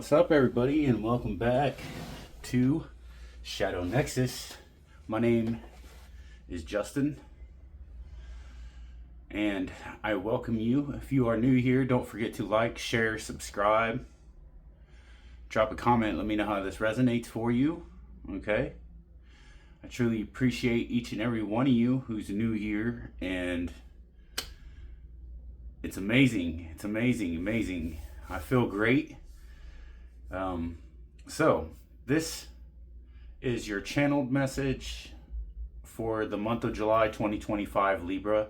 What's up, everybody, and welcome back to Shadow Nexus. My name is Justin, and I welcome you. If you are new here, don't forget to like, share, subscribe, drop a comment, let me know how this resonates for you, okay? I truly appreciate each and every one of you who's new here, and it's amazing. It's amazing. I feel great. So this is your channeled message for the month of July 2025 Libra,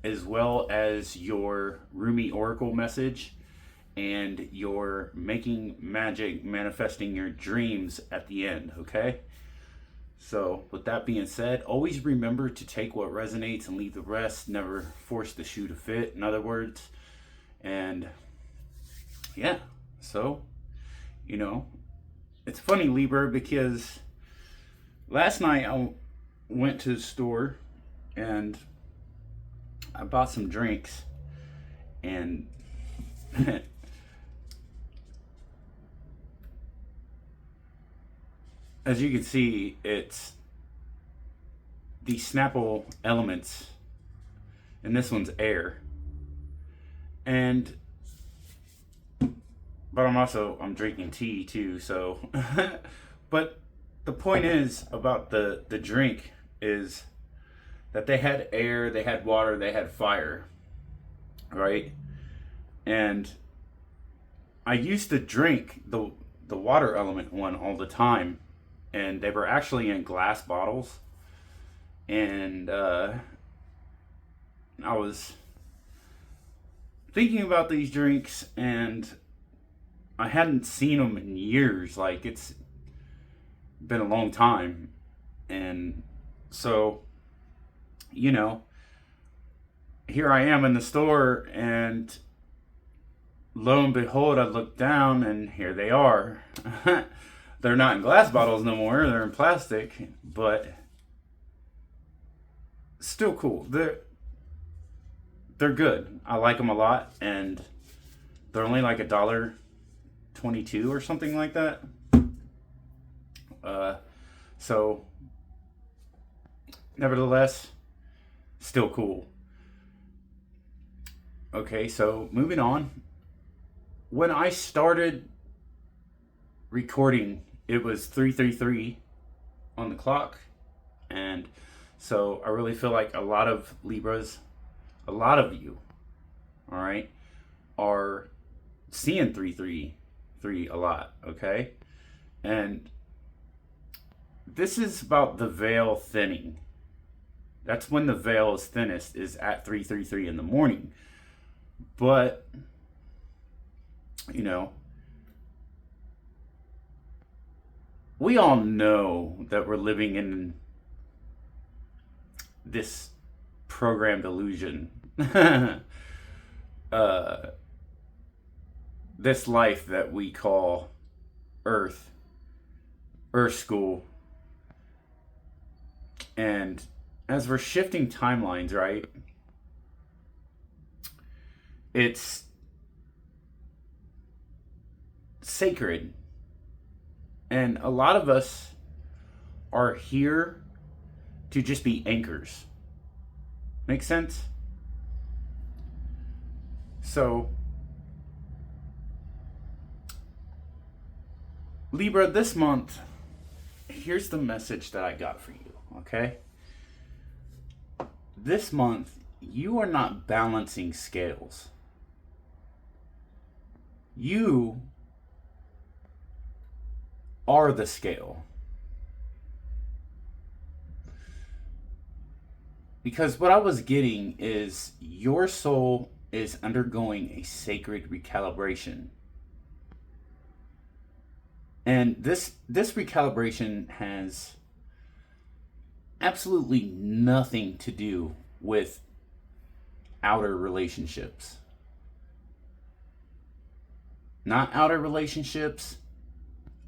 as well as your Rumi Oracle message and your making magic, manifesting your dreams at the end, okay? So with that being said, always remember to take what resonates and leave the rest. Never force the shoe to fit, in other words. And yeah, so you know, it's funny, Libra, because last night I went to the store and I bought some drinks, and as you can see, it's the Snapple elements, and this one's air. But I'm drinking tea too, so. But the point is about the drink is that they had air, they had water, they had fire, right? And I used to drink the water element one all the time, and they were actually in glass bottles. And I was thinking about these drinks, and I hadn't seen them in years. Like, it's been a long time. And so, you know, here I am in the store, and lo and behold, I look down, and here they are. They're not in glass bottles no more. They're in plastic, but still cool. They're good. I like them a lot, and they're only like $1.22 or something like that. So nevertheless, still cool. Okay, so moving on. When I started recording, it was 3:33 on the clock, and so I really feel like a lot of Libras, a lot of you, all right, are seeing 333 a lot, okay? And this is about the veil thinning. That's when the veil is thinnest, is at 3:33 in the morning. But, you know, we all know that we're living in this programmed illusion. This life that we call Earth School. And as we're shifting timelines, right, it's sacred. And a lot of us are here to just be anchors. Make sense? So, Libra, this month, here's the message that I got for you, okay? This month, you are not balancing scales. You are the scale. Because what I was getting is your soul is undergoing a sacred recalibration. And this recalibration has absolutely nothing to do with outer relationships. Not outer relationships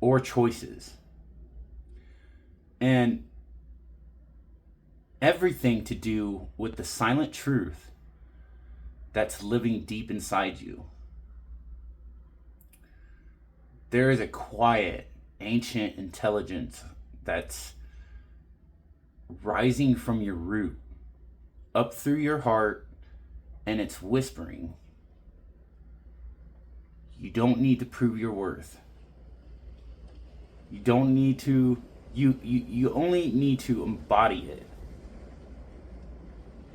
or choices. And everything to do with the silent truth that's living deep inside you. there is a quiet, ancient intelligence that's rising from your root up through your heart, and it's whispering, you don't need to prove your worth. You don't need to, you only need to embody it.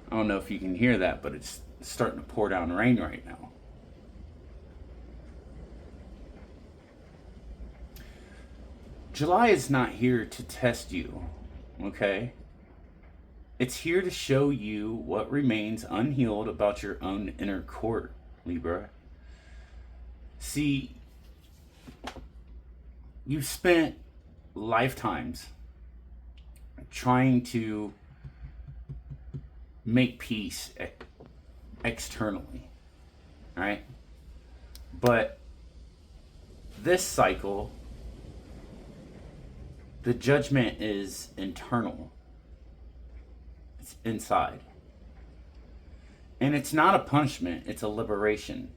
I don't know if you can hear that, but it's starting to pour down rain right now. July is not here to test you, okay? It's here to show you what remains unhealed about your own inner court, Libra. See, you've spent lifetimes trying to make peace externally, right? But this cycle, the judgment is internal. It's inside. And it's not a punishment, it's a liberation.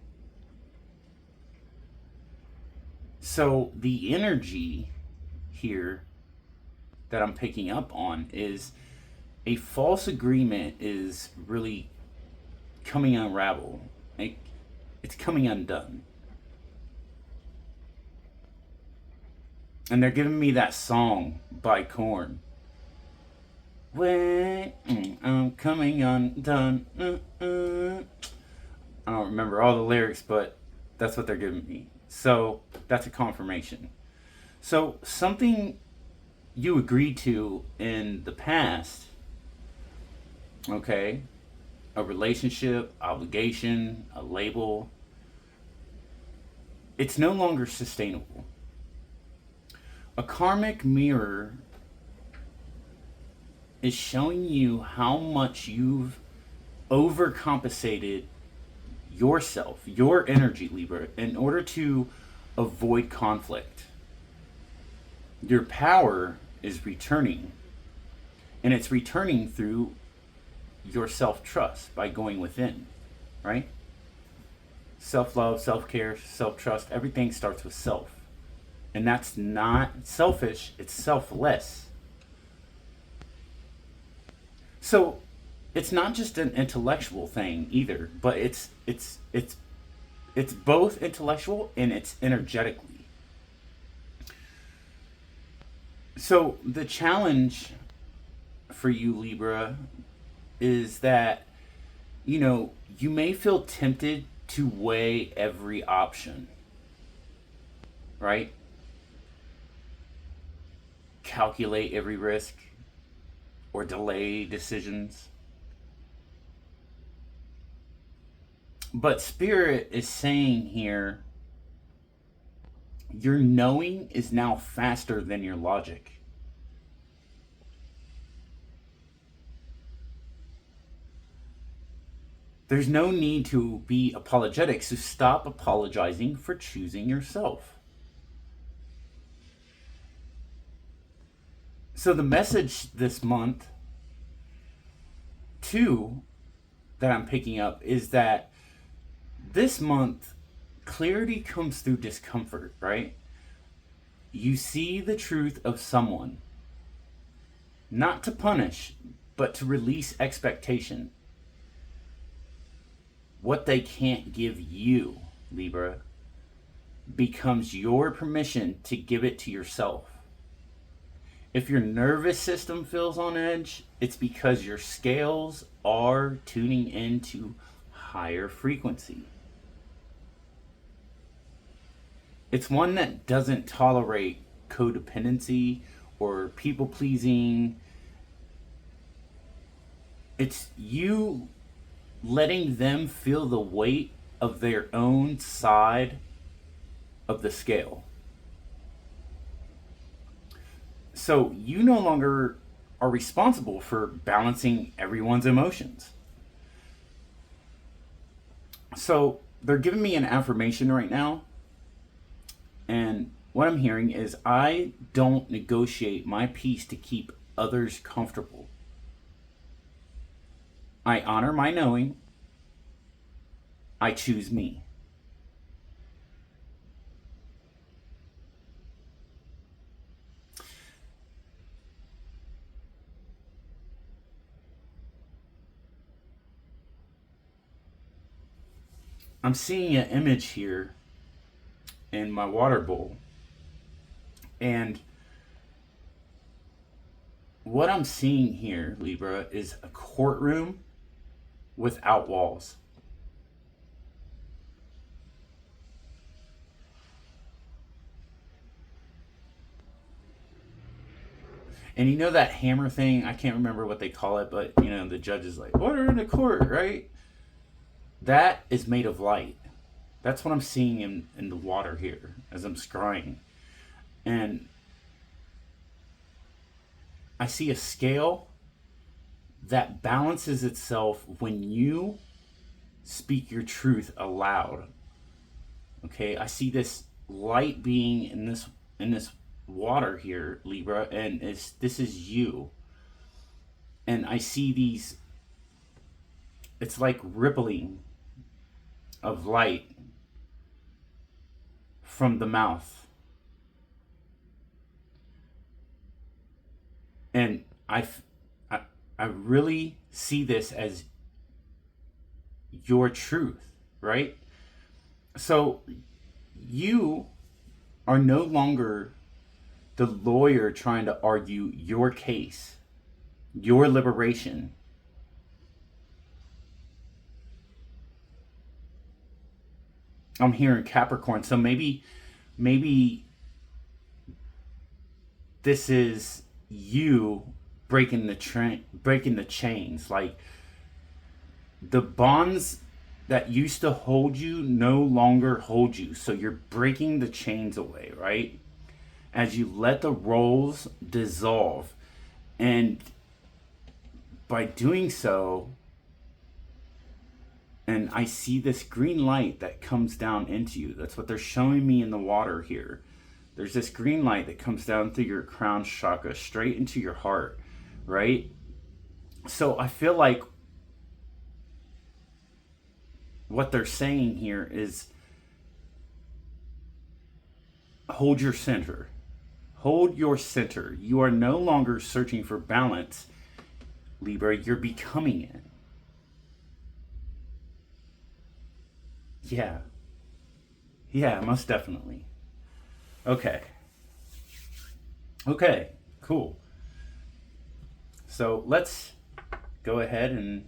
So the energy here that I'm picking up on is a false agreement is really coming unraveled. It's coming undone. And they're giving me that song by Korn. When I'm coming undone. I don't remember all the lyrics, but that's what they're giving me. So that's a confirmation. So something you agreed to in the past, okay, a relationship, obligation, a label, it's no longer sustainable. A karmic mirror is showing you how much you've overcompensated yourself, your energy, Libra, in order to avoid conflict. Your power is returning, and it's returning through your self-trust by going within, right? Self-love, self-care, self-trust, everything starts with self. And that's not selfish, it's selfless. So it's not just an intellectual thing either, but it's both intellectual and it's energetically. So the challenge for you, Libra, is that, you know, you may feel tempted to weigh every option, right? Calculate every risk or delay decisions. But Spirit is saying here, your knowing is now faster than your logic. There's no need to be apologetic, so stop apologizing for choosing yourself. So the message this month, too, that I'm picking up is that this month, clarity comes through discomfort, right? You see the truth of someone, not to punish, but to release expectation. What they can't give you, Libra, becomes your permission to give it to yourself. If your nervous system feels on edge, it's because your scales are tuning into higher frequency. It's one that doesn't tolerate codependency or people pleasing. It's you letting them feel the weight of their own side of the scale. So you no longer are responsible for balancing everyone's emotions. So they're giving me an affirmation right now. And what I'm hearing is, I don't negotiate my peace to keep others comfortable. I honor my knowing. I choose me. I'm seeing an image here in my water bowl. And what I'm seeing here, Libra, is a courtroom without walls. And you know that hammer thing? I can't remember what they call it, but you know, the judge is like, order in the court, right? That is made of light. That's what I'm seeing in the water here as I'm scrying. And I see a scale that balances itself when you speak your truth aloud. Okay, I see this light being in this water here, Libra, and this is you. And I see these, it's like rippling of light from the mouth. And I really see this as your truth, right? So you are no longer the lawyer trying to argue your case, your liberation. I'm hearing Capricorn, so maybe this is you breaking the chains, like the bonds that used to hold you no longer hold you. So you're breaking the chains away, right? As you let the roles dissolve. And by doing so, and I see this green light that comes down into you. That's what they're showing me in the water here. There's this green light that comes down through your crown chakra, straight into your heart, right? So I feel like what they're saying here is hold your center. Hold your center. You are no longer searching for balance, Libra. You're becoming it. Yeah. Yeah, most definitely. Okay. Okay, cool. So let's go ahead and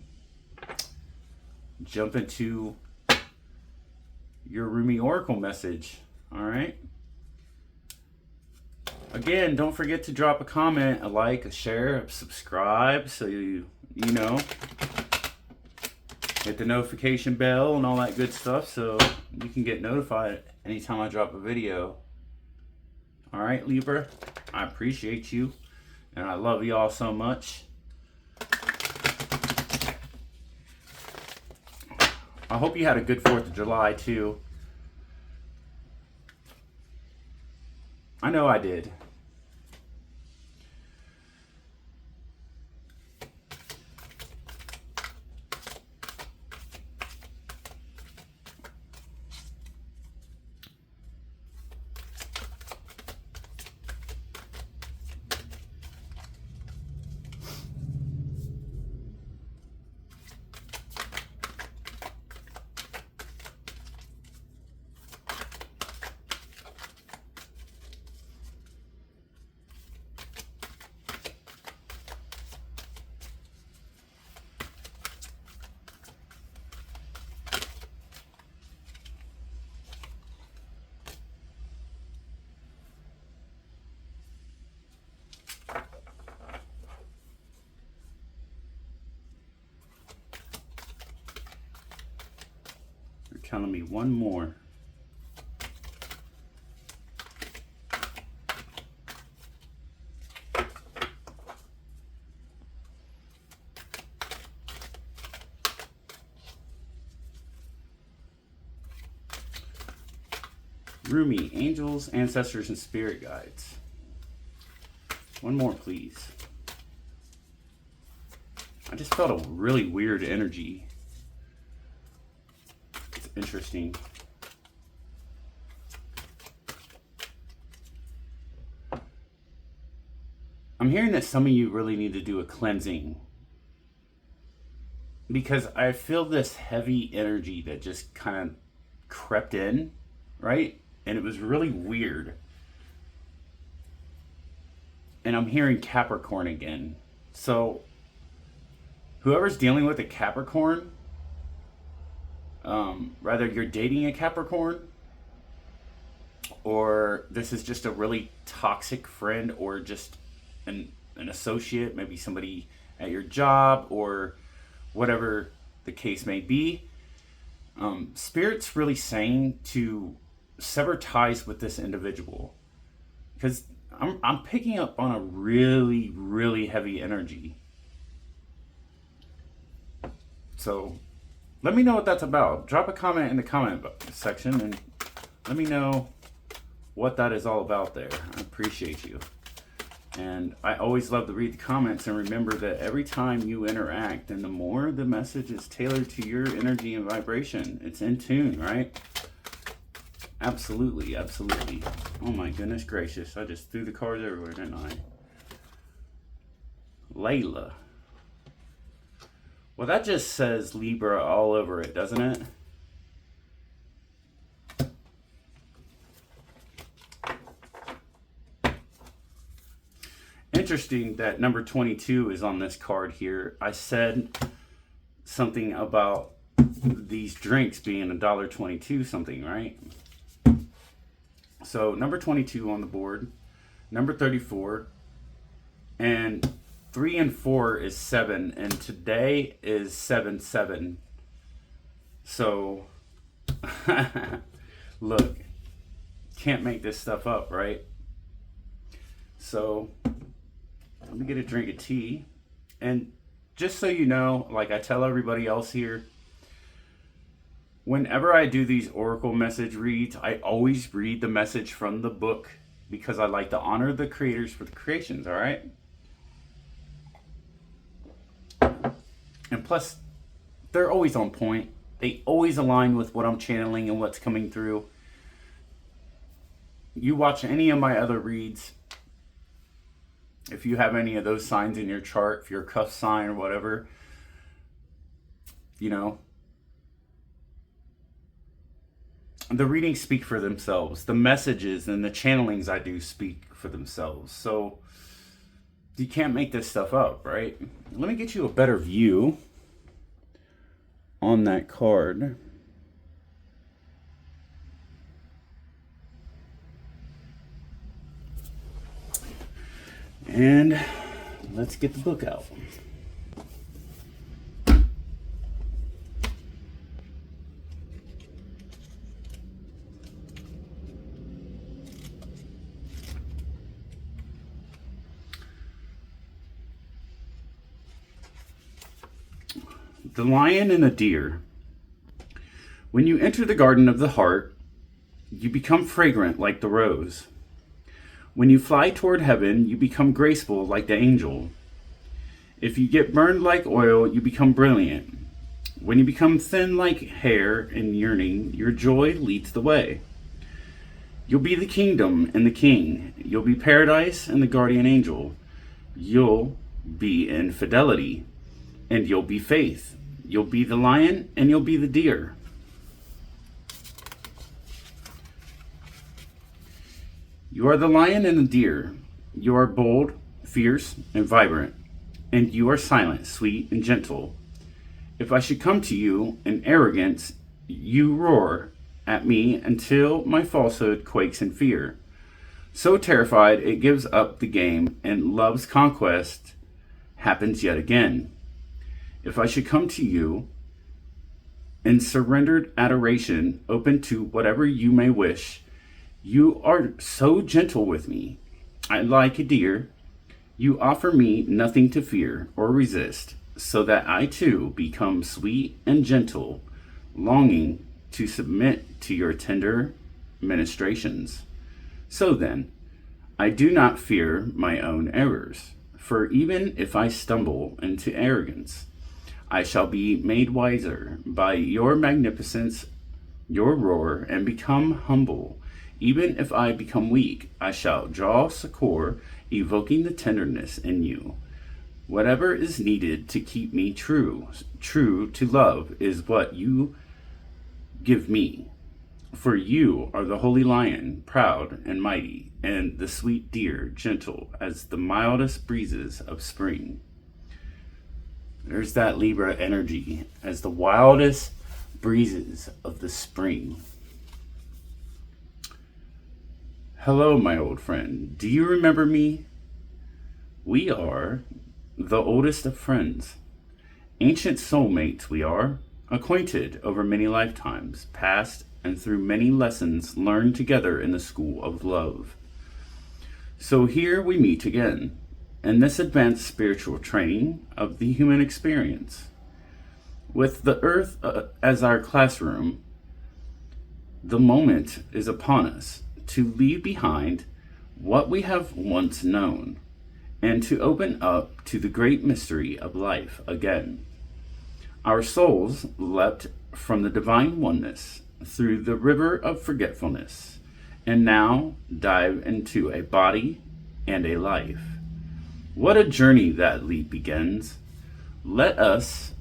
jump into your Rumi Oracle message. All right. Again, don't forget to drop a comment, a like, a share, a subscribe, so you know, hit the notification bell and all that good stuff so you can get notified anytime I drop a video. All right, Libra, I appreciate you and I love you all so much. I hope you had a good 4th of July too. I know I did. Telling me one more. Rumi, angels, ancestors, and spirit guides. One more, please. I just felt a really weird energy. Interesting. I'm hearing that some of you really need to do a cleansing because I feel this heavy energy that just kind of crept in, right? And it was really weird. And I'm hearing Capricorn again. So whoever's dealing with a Capricorn, rather you're dating a Capricorn, or this is just a really toxic friend, or just an associate, maybe somebody at your job, or whatever the case may be. Spirit's really saying to sever ties with this individual, because I'm picking up on a really, really heavy energy. So let me know what that's about. Drop a comment in the comment section and let me know what that is all about there. I appreciate you. And I always love to read the comments, and remember that every time you interact, and the more the message is tailored to your energy and vibration, it's in tune, right? Absolutely, absolutely. Oh my goodness gracious, I just threw the cards everywhere, didn't I? Layla. Well, that just says Libra all over it, doesn't it? Interesting that number 22 is on this card here. I said something about these drinks being $1.22 something, right? So number 22 on the board, number 34, and 3 and 4 is 7, and today is 7-7. So look, can't make this stuff up, right? So let me get a drink of tea. And just so you know, like I tell everybody else here, whenever I do these oracle message reads, I always read the message from the book, because I like to honor the creators for the creations, all right? And plus, they're always on point. They always align with what I'm channeling and what's coming through. You watch any of my other reads, if you have any of those signs in your chart, if you're a cuff sign or whatever, you know, the readings speak for themselves. The messages and the channelings I do speak for themselves. So you can't make this stuff up, right? Let me get you a better view on that card. And let's get the book out. The lion and the deer. When you enter the garden of the heart, you become fragrant like the rose. When you fly toward heaven, you become graceful like the angel. If you get burned like oil, you become brilliant. When you become thin like hair and yearning, your joy leads the way. You'll be the kingdom and the king. You'll be paradise and the guardian angel. You'll be in fidelity, and you'll be faith. You'll be the lion and you'll be the deer. You are the lion and the deer. You are bold, fierce, and vibrant, and you are silent, sweet, and gentle. If I should come to you in arrogance, you roar at me until my falsehood quakes in fear. So terrified, it gives up the game, and love's conquest happens yet again. If I should come to you in surrendered adoration, open to whatever you may wish, you are so gentle with me. I like a deer. You offer me nothing to fear or resist, so that I too become sweet and gentle, longing to submit to your tender ministrations. So then, I do not fear my own errors, for even if I stumble into arrogance, I shall be made wiser by your magnificence, your roar, and become humble. Even if I become weak, I shall draw succor, evoking the tenderness in you. Whatever is needed to keep me true to love is what you give me. For you are the holy lion, proud and mighty, and the sweet deer, gentle as the mildest breezes of spring. There's that Libra energy as the wildest breezes of the spring. Hello, my old friend. Do you remember me? We are the oldest of friends. Ancient soulmates we are, acquainted over many lifetimes, past and through many lessons learned together in the school of love. So here we meet again, in this advanced spiritual training of the human experience. With the earth as our classroom, the moment is upon us to leave behind what we have once known, and to open up to the great mystery of life again. Our souls leapt from the divine oneness through the river of forgetfulness, and now dive into a body and a life. What a journey that leap begins. Let us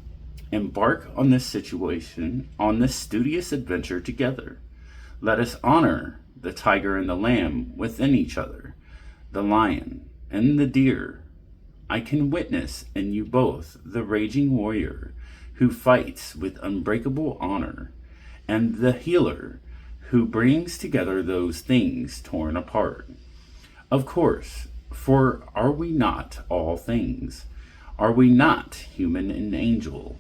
embark on this situation, on this studious adventure together. Let us honor the tiger and the lamb within each other, the lion and the deer. I can witness in you both the raging warrior who fights with unbreakable honor, and the healer who brings together those things torn apart. Of course, for are we not all things? Are we not human and angel,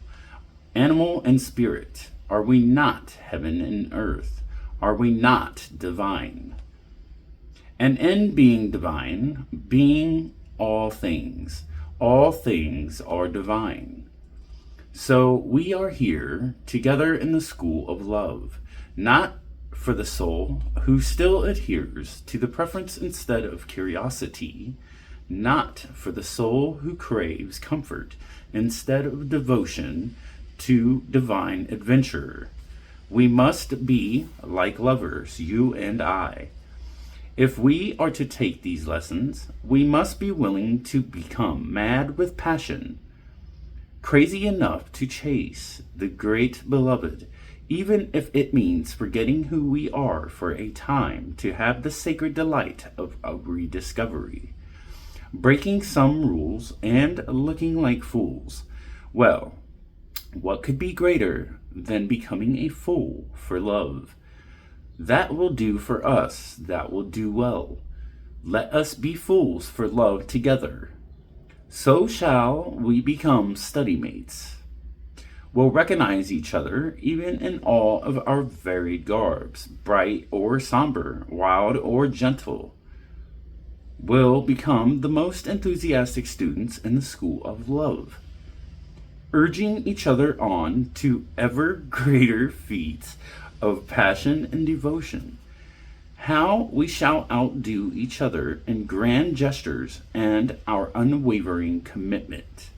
animal and spirit? Are we not heaven and earth? Are we not divine? And in being divine, being all things are divine. So we are here together in the school of love, not for the soul who still adheres to the preference instead of curiosity, not for the soul who craves comfort instead of devotion to divine adventure. We must be like lovers, you and I. If we are to take these lessons, we must be willing to become mad with passion, crazy enough to chase the great beloved, even if it means forgetting who we are for a time to have the sacred delight of a rediscovery. Breaking some rules and looking like fools. Well, what could be greater than becoming a fool for love? That will do for us, that will do well. Let us be fools for love together. So shall we become study mates. We'll recognize each other even in all of our varied garbs, bright or somber, wild or gentle. We'll become the most enthusiastic students in the school of love, urging each other on to ever greater feats of passion and devotion. How we shall outdo each other in grand gestures and our unwavering commitment.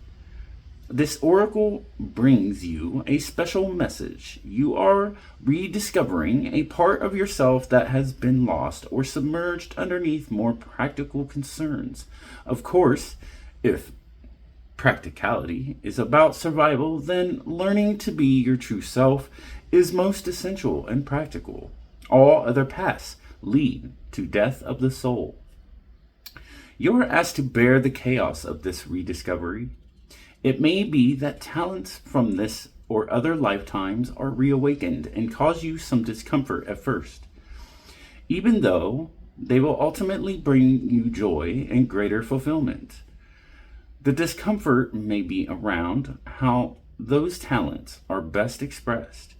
This oracle brings you a special message. You are rediscovering a part of yourself that has been lost or submerged underneath more practical concerns. Of course, if practicality is about survival, then learning to be your true self is most essential and practical. All other paths lead to death of the soul. You are asked to bear the chaos of this rediscovery. It may be that talents from this or other lifetimes are reawakened and cause you some discomfort at first, even though they will ultimately bring you joy and greater fulfillment. The discomfort may be around how those talents are best expressed,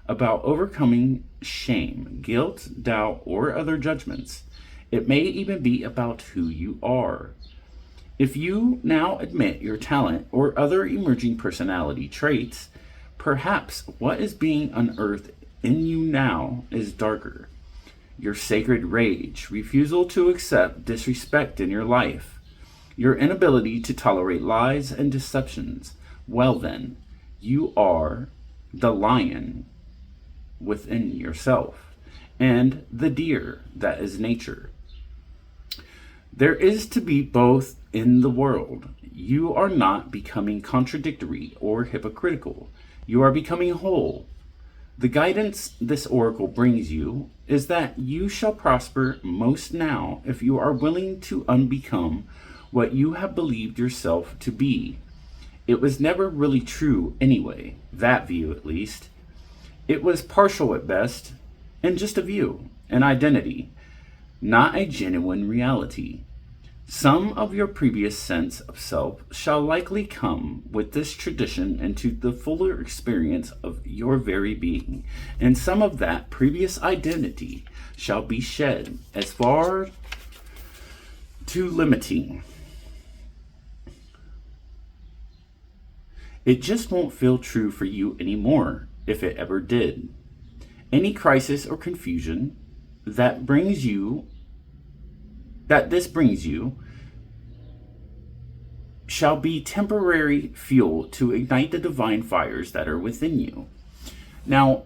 about overcoming shame, guilt, doubt, or other judgments. It may even be about who you are. If you now admit your talent or other emerging personality traits, perhaps what is being unearthed in you now is darker. Your sacred rage, refusal to accept disrespect in your life, your inability to tolerate lies and deceptions. Well then, you are the lion within yourself and the deer that is nature. There is to be both in the world. You are not becoming contradictory or hypocritical. You are becoming whole. The guidance this oracle brings you is that you shall prosper most now if you are willing to unbecome what you have believed yourself to be. It was never really true anyway, that view at least. It was partial at best, and just a view, an identity, not a genuine reality. Some of your previous sense of self shall likely come with this tradition into the fuller experience of your very being, and some of that previous identity shall be shed as far too limiting. It just won't feel true for you anymore, if it ever did. Any crisis or confusion that this brings you shall be temporary fuel to ignite the divine fires that are within you. Now,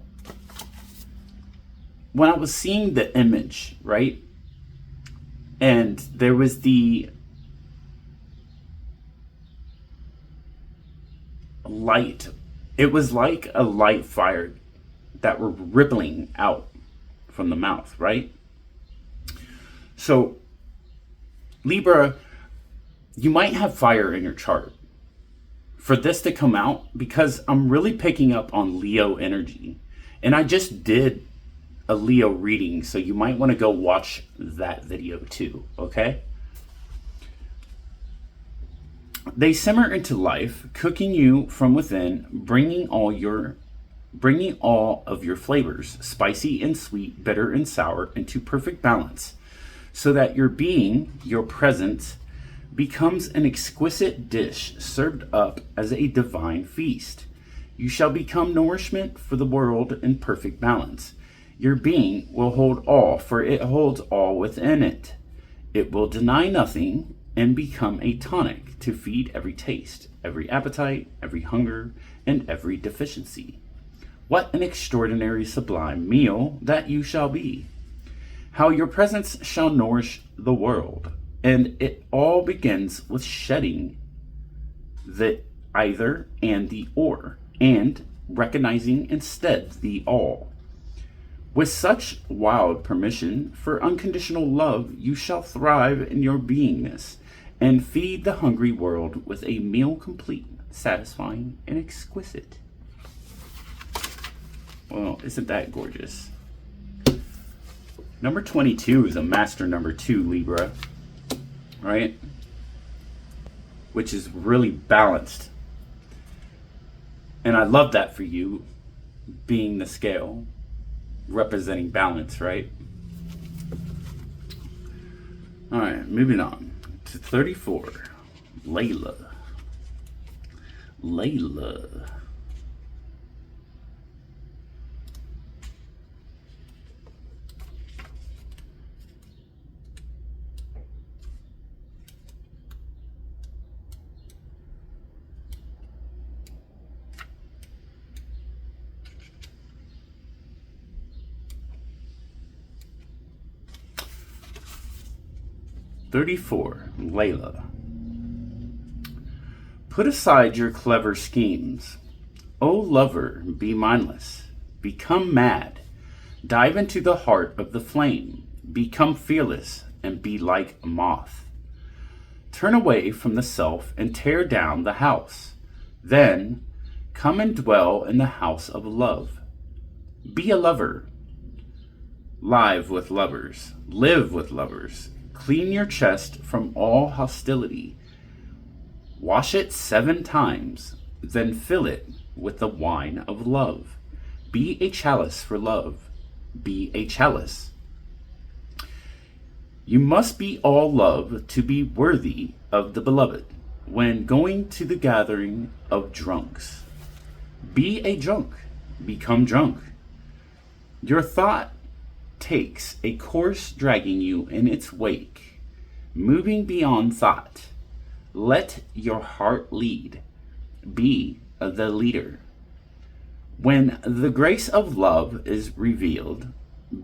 when I was seeing the image, right, and there was the light, it was like a light fire that were rippling out from the mouth, right? So, Libra, you might have fire in your chart. For this to come out, because I'm really picking up on Leo energy. And I just did a Leo reading, so you might want to go watch that video too, okay? They simmer into life, cooking you from within, bringing all of your flavors, spicy and sweet, bitter and sour, into perfect balance, so that your being, your presence, becomes an exquisite dish served up as a divine feast. You shall become nourishment for the world in perfect balance. Your being will hold all, for it holds all within it. It will deny nothing and become a tonic to feed every taste, every appetite, every hunger, and every deficiency. What an extraordinary sublime meal that you shall be. How your presence shall nourish the world. And it all begins with shedding the either and the or, and recognizing instead the all. With such wild permission for unconditional love, you shall thrive in your beingness and feed the hungry world with a meal complete, satisfying, and exquisite. Well, isn't that gorgeous? Number 22 is a master number 2, Libra. Right? Which is really balanced. And I love that for you, being the scale, representing balance, right? Alright, moving on to 34. Layla. 34. Layla. Put aside your clever schemes. O lover, be mindless. Become mad. Dive into the heart of the flame. Become fearless and be like a moth. Turn away from the self and tear down the house. Then come and dwell in the house of love. Be a lover. Live with lovers. Live with lovers. Clean your chest from all hostility. Wash it 7 times, then fill it with the wine of love. Be a chalice for love. Be a chalice. You must be all love to be worthy of the beloved. When going to the gathering of drunks, be a drunk. Become drunk. Your thought takes a course dragging you in its wake, moving beyond thought. Let your heart lead. Be the leader. When the grace of love is revealed,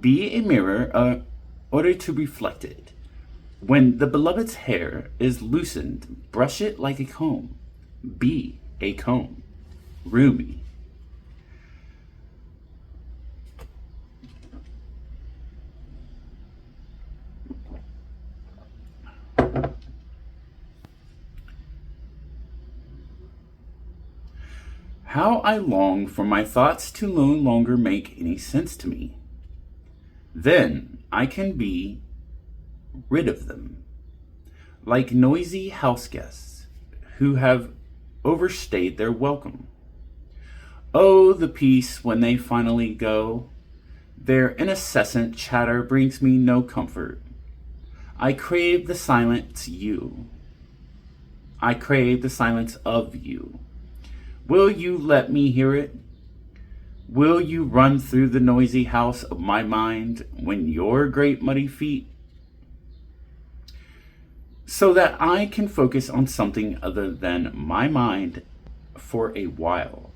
be a mirror in order to reflect it. When the beloved's hair is loosened, brush it like a comb. Be a comb. Rumi. How I long for my thoughts to no longer make any sense to me. Then I can be rid of them, like noisy house guests who have overstayed their welcome. Oh, the peace when they finally go. Their incessant chatter brings me no comfort. I crave the silence you. I crave the silence of you. Will you let me hear it? Will you run through the noisy house of my mind when your great muddy feet? So that I can focus on something other than my mind for a while.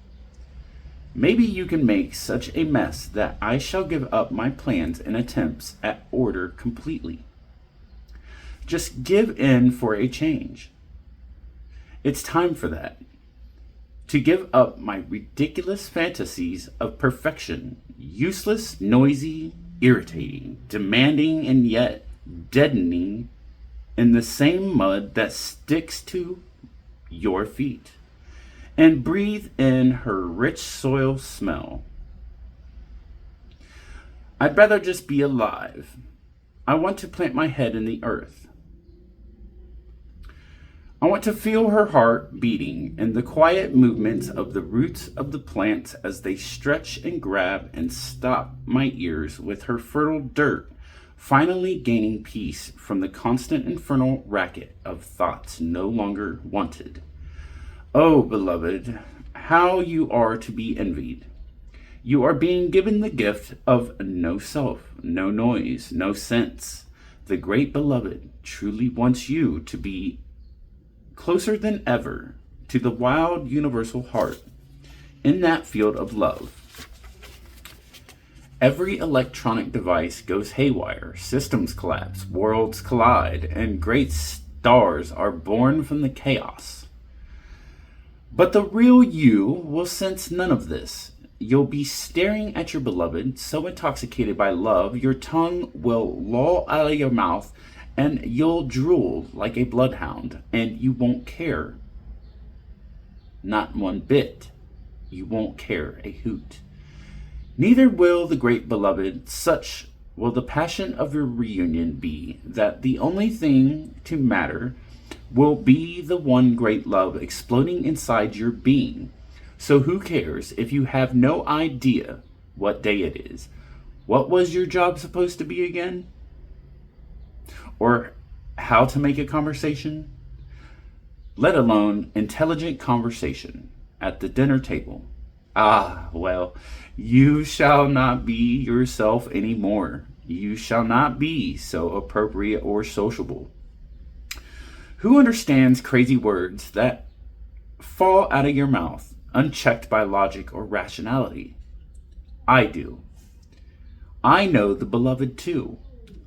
Maybe you can make such a mess that I shall give up my plans and attempts at order completely. Just give in for a change. It's time for that. To give up my ridiculous fantasies of perfection, useless, noisy, irritating, demanding, and yet deadening in the same mud that sticks to your feet, and breathe in her rich soil smell. I'd rather just be alive. I want to plant my head in the earth. I want to feel her heart beating and the quiet movements of the roots of the plants as they stretch and grab and stop my ears with her fertile dirt, finally gaining peace from the constant infernal racket of thoughts no longer wanted. Oh, beloved, how you are to be envied. You are being given the gift of no self, no noise, no sense. The great beloved truly wants you to be closer than ever to the wild universal heart in that field of love. Every electronic device goes haywire, systems collapse, worlds collide, and great stars are born from the chaos. But the real you will sense none of this. You'll be staring at your beloved, so intoxicated by love, your tongue will loll out of your mouth and you'll drool like a bloodhound, and you won't care. Not one bit. You won't care a hoot. Neither will the great beloved. Such will the passion of your reunion be that the only thing to matter will be the one great love exploding inside your being. So who cares if you have no idea what day it is? What was your job supposed to be again? Or how to make a conversation? Let alone intelligent conversation at the dinner table. Ah, well, you shall not be yourself anymore. You shall not be so appropriate or sociable. Who understands crazy words that fall out of your mouth, unchecked by logic or rationality? I do. I know the beloved too.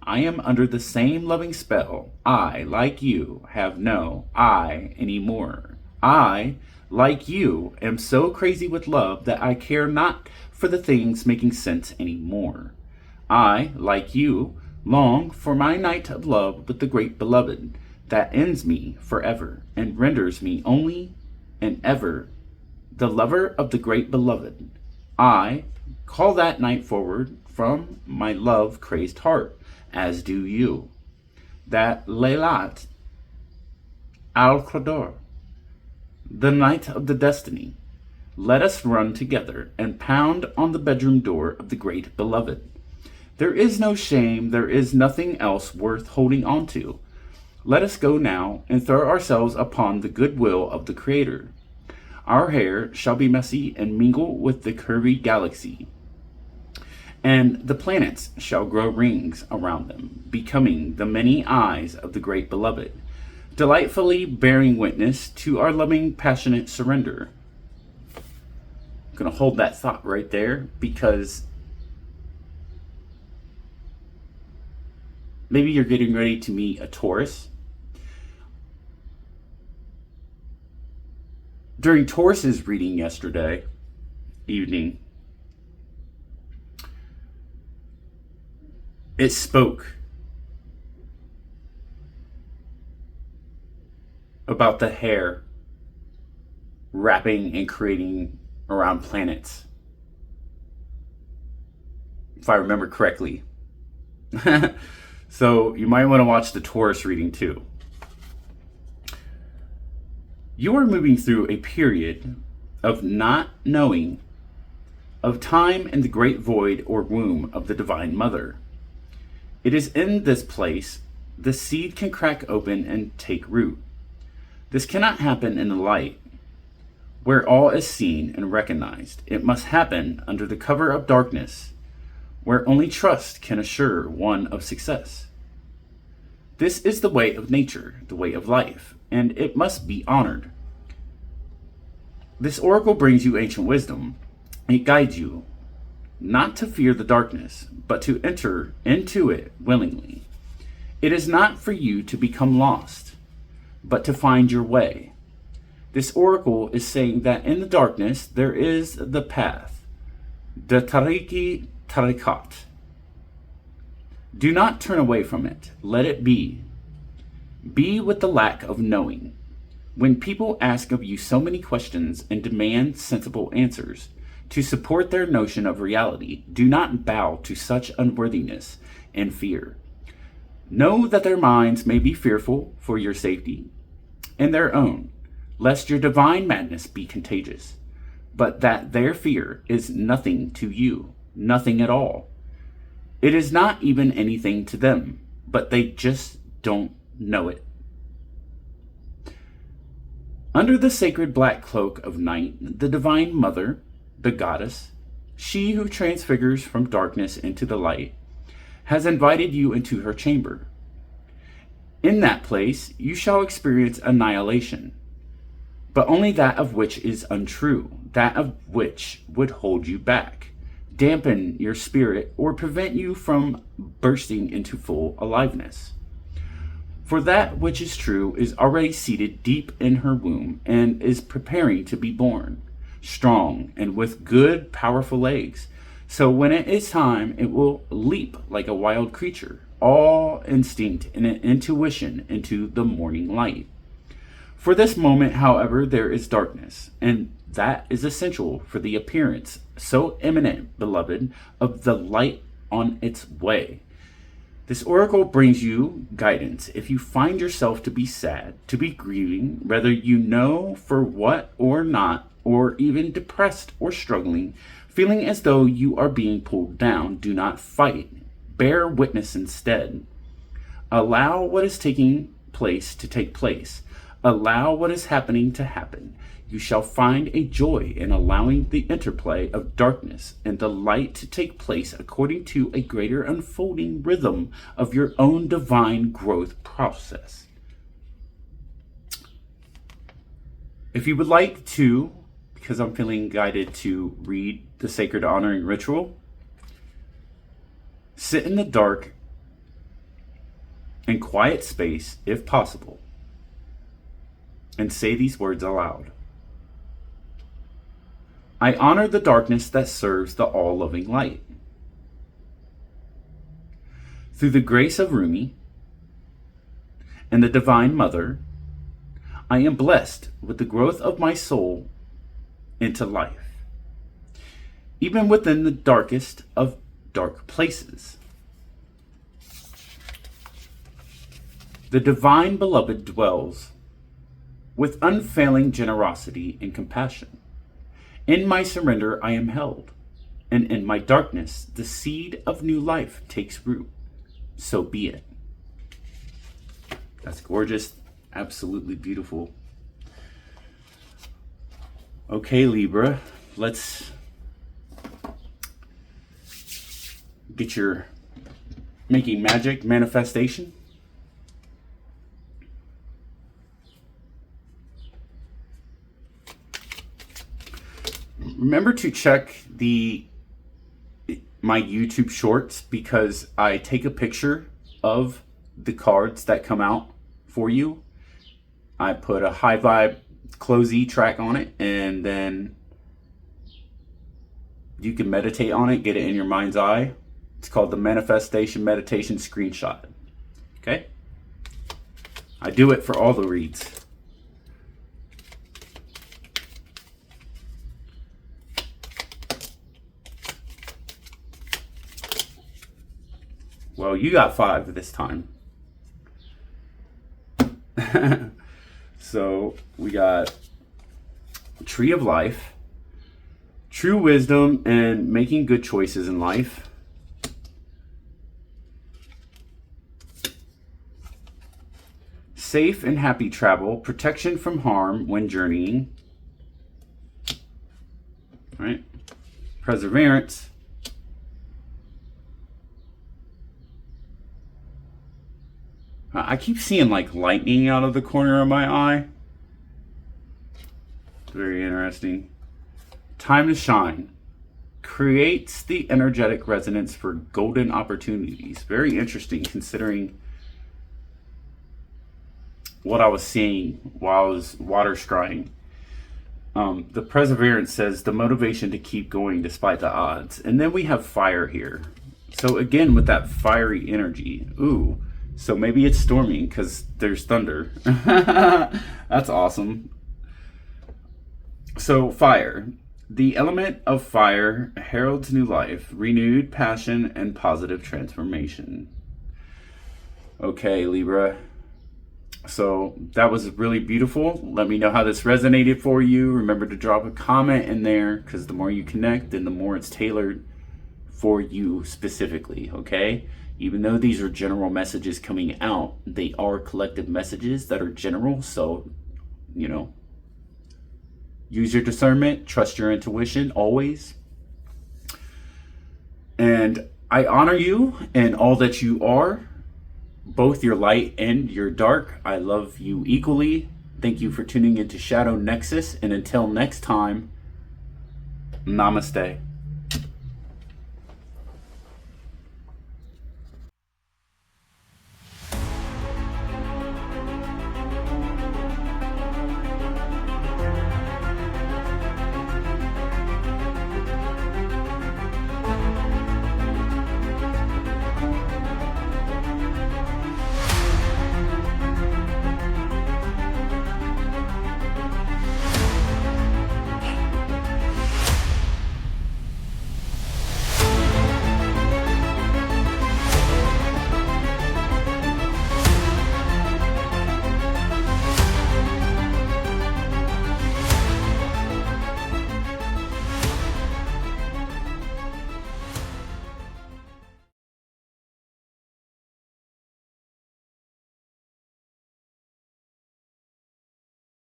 I am under the same loving spell. I, like you, have no I anymore. I, like you, am so crazy with love that I care not for the things making sense anymore. I, like you, long for my night of love with the great beloved that ends me forever and renders me only and ever the lover of the great beloved. I call that night forward from my love-crazed heart, as do you. That Laylat al-Qadr, the night of the destiny. Let us run together and pound on the bedroom door of the great beloved. There is no shame, there is nothing else worth holding on to. Let us go now and throw ourselves upon the goodwill of the Creator. Our hair shall be messy and mingle with the curvy galaxy, and the planets shall grow rings around them, becoming the many eyes of the great beloved, delightfully bearing witness to our loving, passionate surrender. I'm going to hold that thought right there, because maybe you're getting ready to meet a Taurus. During Taurus's reading yesterday evening, it spoke about the hair wrapping and creating around planets, if I remember correctly. So you might want to watch the Taurus reading too. You are moving through a period of not knowing, of time in the great void or womb of the Divine Mother. It is in this place the seed can crack open and take root. This cannot happen in the light, where all is seen and recognized. It must happen under the cover of darkness, where only trust can assure one of success. This is the way of nature, the way of life, and it must be honored. This oracle brings you ancient wisdom. It guides you not to fear the darkness, but to enter into it willingly. It is not for you to become lost, but to find your way. This oracle is saying that in the darkness there is the path, the tariki tarikat. Do not turn away from it. Let it be. Be with the lack of knowing. When people ask of you so many questions and demand sensible answers to support their notion of reality, do not bow to such unworthiness and fear. Know that their minds may be fearful for your safety and their own, lest your divine madness be contagious, but that their fear is nothing to you, nothing at all. It is not even anything to them, but they just don't know it. Under the sacred black cloak of night, the Divine Mother, the goddess, she who transfigures from darkness into the light, has invited you into her chamber. In that place, you shall experience annihilation, but only that of which is untrue, that of which would hold you back, dampen your spirit, or prevent you from bursting into full aliveness. For that which is true is already seated deep in her womb and is preparing to be born, strong and with good, powerful legs. So when it is time, it will leap like a wild creature, all instinct and intuition into the morning light. For this moment, however, there is darkness, and that is essential for the appearance, so imminent, beloved, of the light on its way. This oracle brings you guidance if you find yourself to be sad, to be grieving, whether you know for what or not, or even depressed or struggling, feeling as though you are being pulled down. Do not fight. Bear witness instead. Allow what is taking place to take place. Allow what is happening to happen. You shall find a joy in allowing the interplay of darkness and the light to take place according to a greater unfolding rhythm of your own divine growth process. If you would like to, because I'm feeling guided to read the Sacred Honoring Ritual, sit in the dark and quiet space if possible, and say these words aloud. I honor the darkness that serves the all-loving light. Through the grace of Rumi and the Divine Mother, I am blessed with the growth of my soul into life, even within the darkest of dark places. The Divine Beloved dwells with unfailing generosity and compassion. In my surrender I am held, and in my darkness the seed of new life takes root. So be it. That's gorgeous. Absolutely beautiful. Okay, Libra, let's get your making magic manifestation. Remember to check my YouTube shorts, because I take a picture of the cards that come out for you. I put a high vibe closey track on it, and then you can meditate on it, get it in your mind's eye. It's called the Manifestation Meditation Screenshot. Okay? I do it for all the reads. Well, you got 5 this time. So we got Tree of Life, True Wisdom, and Making Good Choices in Life. Safe and Happy Travel, Protection from Harm when Journeying. All right. Perseverance. I keep seeing like lightning out of the corner of my eye. Very interesting. Time to Shine. Creates the energetic resonance for golden opportunities. Very interesting considering what I was seeing while I was water scrying. The Perseverance says the motivation to keep going despite the odds. And then we have Fire here. So again, with that fiery energy. Ooh. So maybe it's storming because there's thunder. That's awesome. So fire. The element of fire heralds new life, renewed passion, and positive transformation. Okay, Libra. So that was really beautiful. Let me know how this resonated for you. Remember to drop a comment in there because the more you connect and the more it's tailored for you specifically, okay? Even though these are general messages coming out, they are collective messages that are general. So, you know, use your discernment, trust your intuition always. And I honor you and all that you are, both your light and your dark. I love you equally. Thank you for tuning into Shadow Nexus. And until next time, namaste.